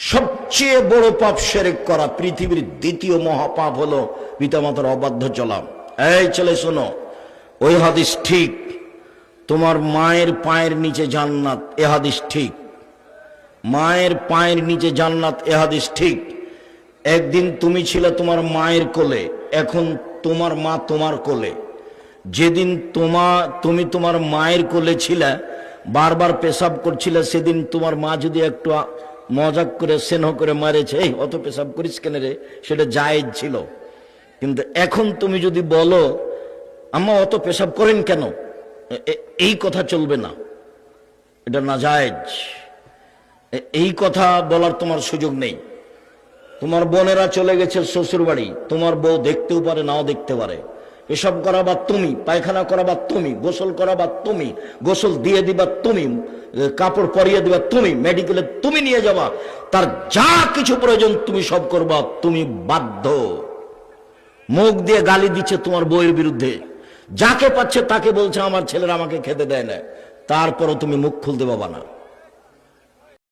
সবচেয়ে বড় পাপ শিরক করা। পৃথিবীর দ্বিতীয় মহাপাপ হলো পিতামাতার অবাধ্য চলা। এই ছেলে শোনো, ওই হাদিস ঠিক, তোমার মায়ের পায়ের নিচে জান্নাত, এ হাদিস ঠিক। মায়ের পায়ের নিচে জান্নাত, এ হাদিস ঠিক। একদিন তুমি ছিলে তোমার মায়ের কোলে, এখন তোমার মা তোমার কোলে। যেদিন তুমি তোমার মায়ের কোলে ছিলে, বারবার পেশাব করছিলে, সেদিন তোমার মা যদি একটু মজাক করে স্নেহ করে মারেছে, এই অত পেশাব করিস কেন রে, সেটা জায়েজ ছিল। কিন্তু এখন তুমি যদি বলো আম্মা অত পেশাব করেন কেন, এই কথা চলবে না, এটা নাজায়েজ। এই কথা বলার তোমার সুযোগ নেই। তোমার বোনেরা চলে গেছে শ্বশুর বাড়ি, তোমার বউ দেখতেও পারে নাও দেখতে পারে। পেশাব করাবা তুমি, পায়খানা করাবা তুমি, গোসল করাবা তুমি, গোসল দিয়ে দিবা তুমি, কাপড় পরিয়ে দিবা তুমি, মেডিকেলে তুমি নিয়ে যাবা, তার যা কিছু প্রয়োজন তুমি সব করবা, তুমি বাধ্য। মুখ দিয়ে গালি দিচ্ছে তোমার বউয়ের বিরুদ্ধে, যাকে পাচ্ছে তাকে বলছে আমার ছেলেরা আমাকে খেতে দেয় না, তারপরও তুমি মুখ খুলতে পাবা না।